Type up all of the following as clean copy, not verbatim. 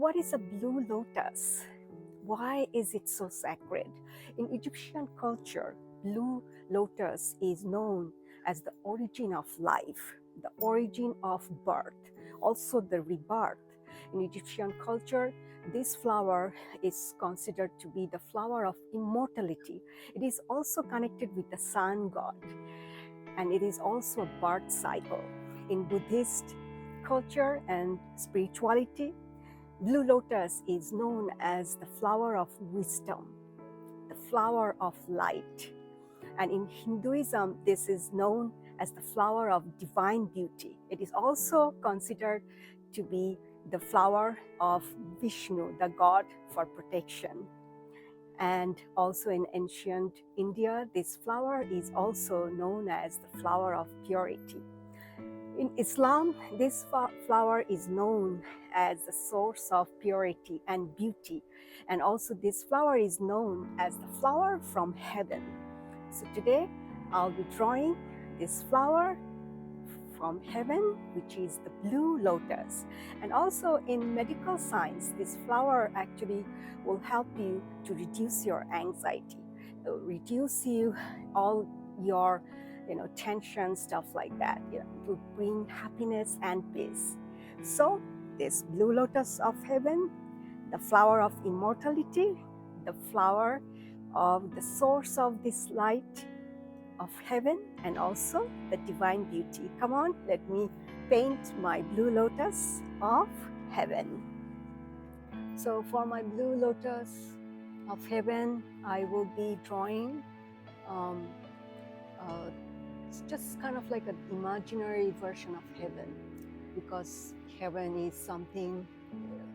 what is a blue lotus? Why is it so sacred? In Egyptian culture, blue lotus is known as the origin of life, the origin of birth, also the rebirth. In Egyptian culture, this flower is considered to be the flower of immortality. It is also connected with the sun god, and it is also a birth cycle. In Buddhist culture and spirituality, blue lotus is known as the flower of wisdom, the flower of light. And in Hinduism, this is known as the flower of divine beauty. It is also considered to be the flower of Vishnu, the god for protection. And also in ancient India, this flower is also known as the flower of purity. In Islam, this flower is known as the source of purity and beauty. And also this flower is known as the flower from heaven. So today, I'll be drawing this flower from heaven, which is the blue lotus. And also in medical science, this flower actually will help you to reduce your anxiety, reduce you all your tension, stuff like that. It will bring happiness and peace. So this blue lotus of heaven, the flower of immortality, the flower of the source of this light of heaven, and also the divine beauty. Come on, let me paint my blue lotus of heaven. So for my blue lotus of heaven, I will be drawing it's just kind of like an imaginary version of heaven, because heaven is something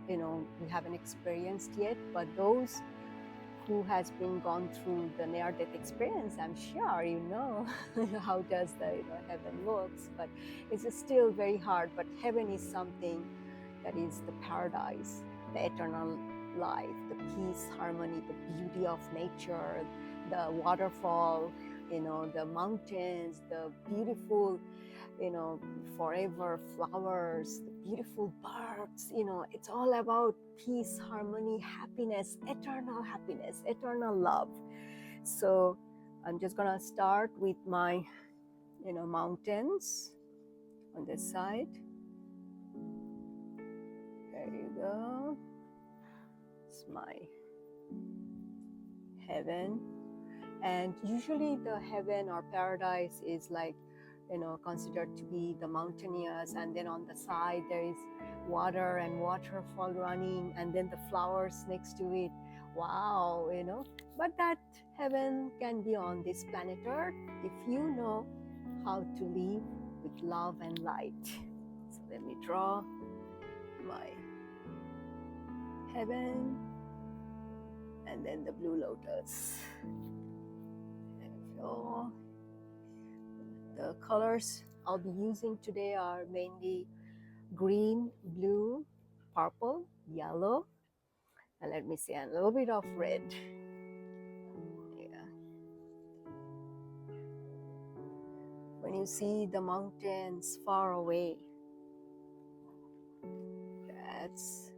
we haven't experienced yet, but those who has been gone through the near-death experience, I'm sure you know how does the heaven looks, but it's still very hard. But heaven is something that is the paradise, the eternal life, the peace, harmony, the beauty of nature, the waterfall, the mountains, the beautiful, forever flowers, the beautiful birds, it's all about peace, harmony, happiness, eternal love. So I'm just gonna start with my, mountains on this side. There you go. It's my heaven. And usually the heaven or paradise is like, considered to be the mountainous, and then on the side there is water and waterfall running, and then the flowers next to it. Wow, but that heaven can be on this planet Earth if you know how to live with love and light. So let me draw my heaven and then the blue lotus. So the colors I'll be using today are mainly green, blue, purple, yellow, and let me see, a little bit of red. Yeah. When you see the mountains far away, that's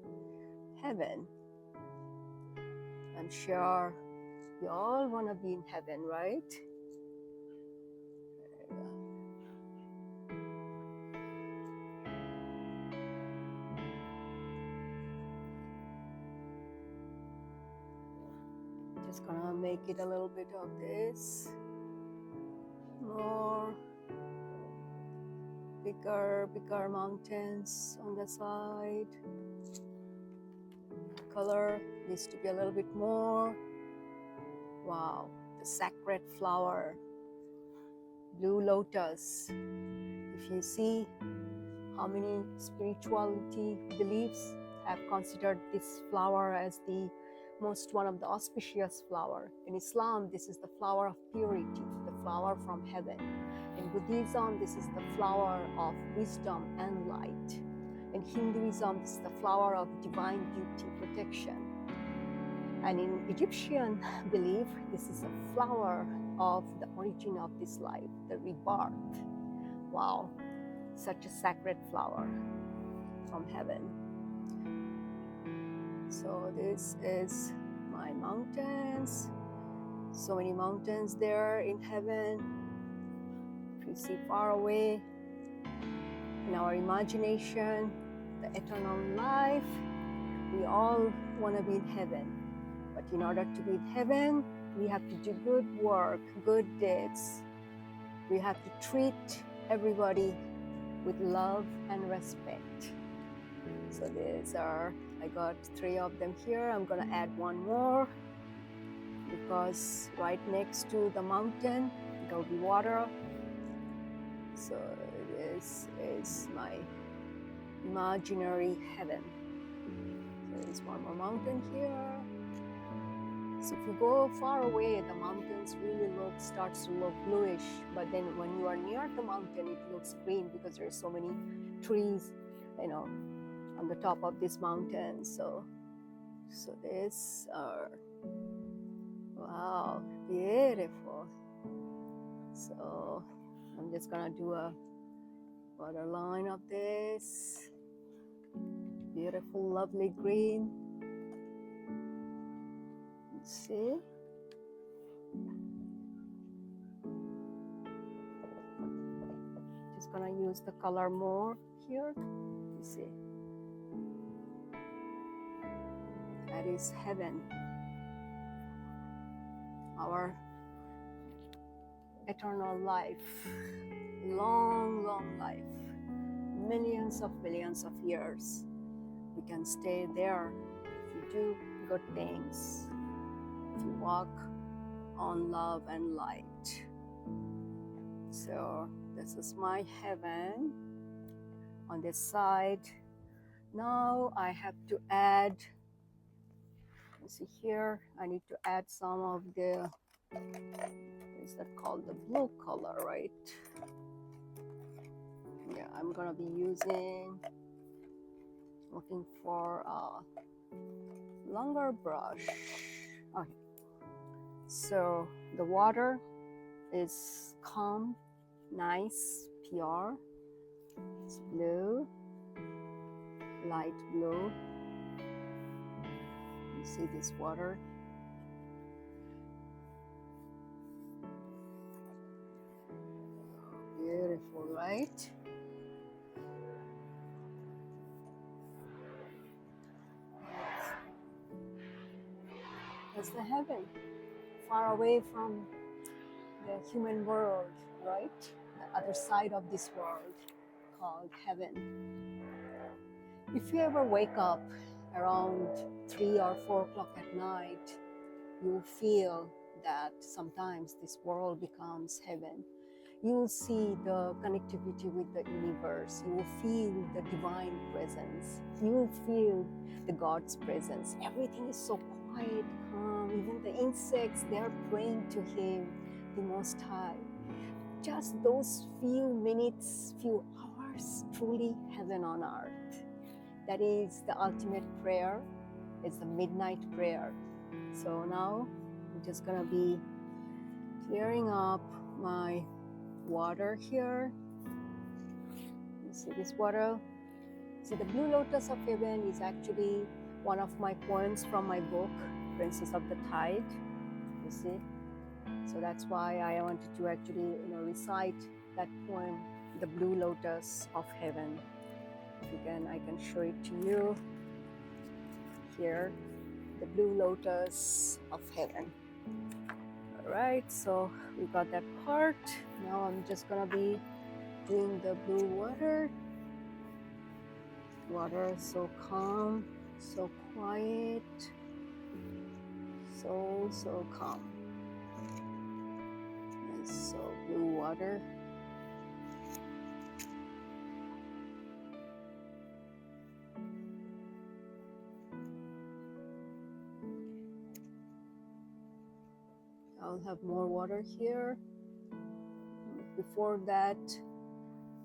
heaven. I'm sure you all want to be in heaven, right? Just gonna make it a little bit of this more bigger mountains on the side. Color needs to be a little bit more. Wow, the sacred flower, blue lotus. If you see how many spirituality beliefs have considered this flower as the one of the auspicious flower. In Islam, this is the flower of purity, the flower from heaven. In Buddhism, this is the flower of wisdom and light. In Hinduism, this is the flower of divine beauty, protection. And in Egyptian belief, this is a flower of the origin of this life, the rebirth. Wow, such a sacred flower from heaven. So this is my mountains. So many mountains there in heaven. If you see far away in our imagination, the eternal life, we all want to be in heaven. But in order to be in heaven, we have to do good work, good deeds. We have to treat everybody with love and respect. So these are, I got 3 of them here. I'm gonna add one more because right next to the mountain, there'll be water. So this is my imaginary heaven. So there's one more mountain here. So if you go far away, the mountains really starts to look bluish. But then when you are near the mountain, it looks green because there's so many trees, on the top of this mountain. So these are, wow, beautiful. So I'm just gonna do a water line of this. Beautiful, lovely green. Let's see. Just gonna use the color more here. You see. That is heaven. Our eternal life. Long, long life. Millions of years. We can stay there if you do good things. If you walk on love and light. So this is my heaven on this side. Now I have to add, you see here, I need to add some of the, is that called the blue color, right? Yeah, I'm gonna be looking for a longer brush. Okay. So the water is calm, nice, pure. It's blue, light blue. You see this water? Beautiful, right? That's the heaven, far away from the human world, right? The other side of this world called heaven. If you ever wake up around 3 or 4 o'clock at night, you will feel that sometimes this world becomes heaven. You will see the connectivity with the universe. You will feel the divine presence. You will feel the God's presence. Everything is so quiet, calm. Even the insects, they are praying to Him, the Most High. Just those few minutes, few hours, truly heaven on earth. That is the ultimate prayer. It's the midnight prayer. So now I'm just gonna be clearing up my water here. You see this water? See, the Blue Lotus of Heaven is actually one of my poems from my book, Princess of the Tide. You see? So that's why I wanted to actually, recite that poem, the Blue Lotus of Heaven. If you can, I can show it to you here, the Blue Lotus of Heaven. All right, so we got that part. Now I'm just gonna be doing the blue water. Water is so calm, so quiet, so calm. Nice, so blue water. I'll have more water here. Before that,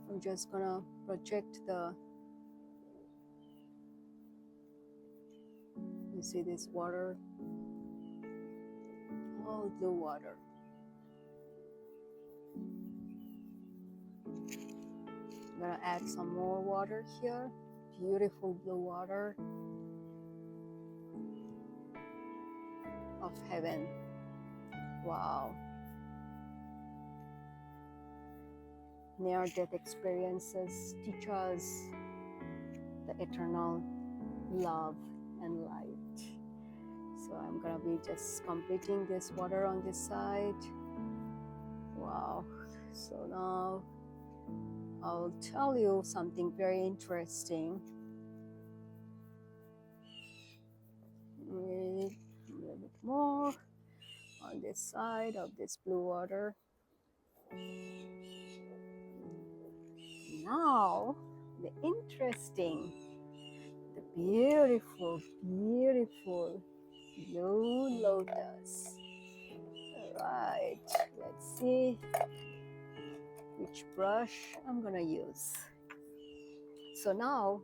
I'm just gonna project you see this water, all blue water. I'm gonna add some more water here, beautiful blue water. of Heaven. Wow. Near-death experiences teach us the eternal love and light. So I'm gonna be just completing this water on this side. Wow. So now I'll tell you something very interesting. A little bit more on this side of this blue water. Now, the interesting, the beautiful, beautiful blue lotus. All right, let's see which brush I'm gonna use. So now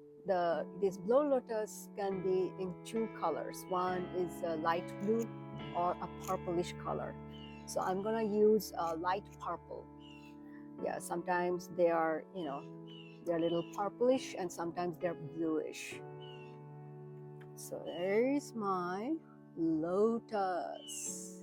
this blue lotus can be in two colors. One is a light blue or a purplish color. So I'm gonna use a light purple. Yeah, sometimes they are, they're a little purplish and sometimes they're bluish. So there's my lotus.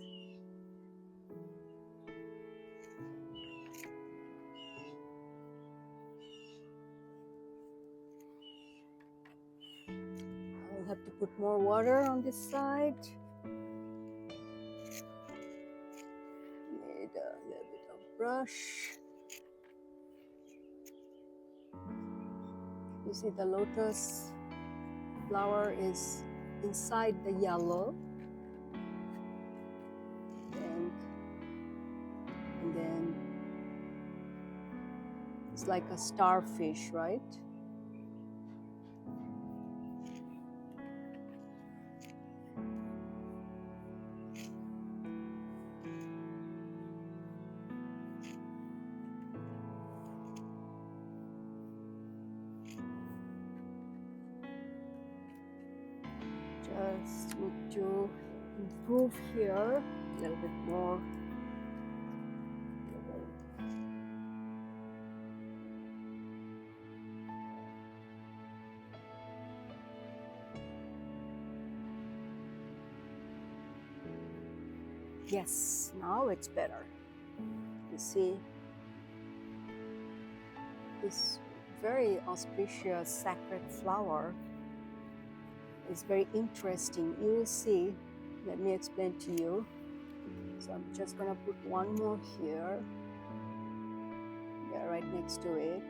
I'll have to put more water on this side. Need a little bit of brush. You see the lotus flower is inside the yellow, and then it's like a starfish, right? Just need to improve here a little bit more. Yes, now it's better. You see, this very auspicious sacred flower is very interesting. You will see. Let me explain to you. So I'm just gonna put one more here. Yeah, right next to it.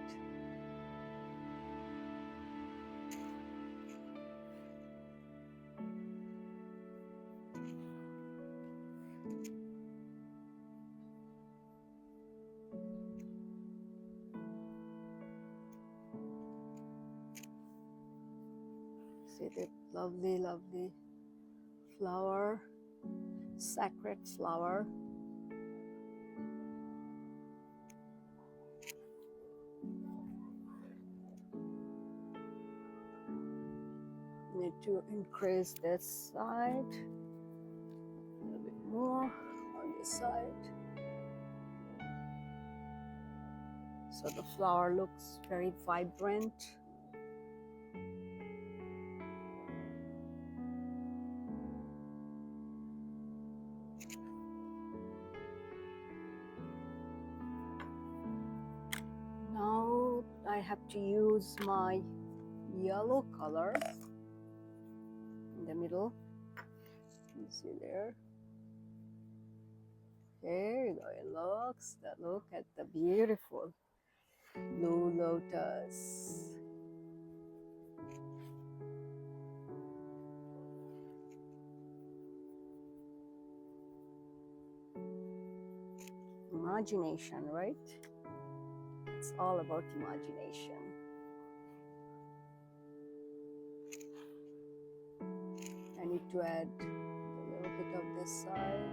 See the lovely, lovely flower, sacred flower. Need to increase this side, a little bit more on this side. So the flower looks very vibrant. Now I have to use my yellow color in the middle. You see there? There you go. Look at the beautiful blue lotus. Imagination, right? It's all about imagination. I need to add a little bit of this side.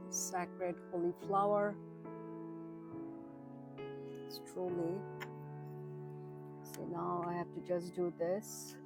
The sacred holy flower. It's truly. So now I have to just do this.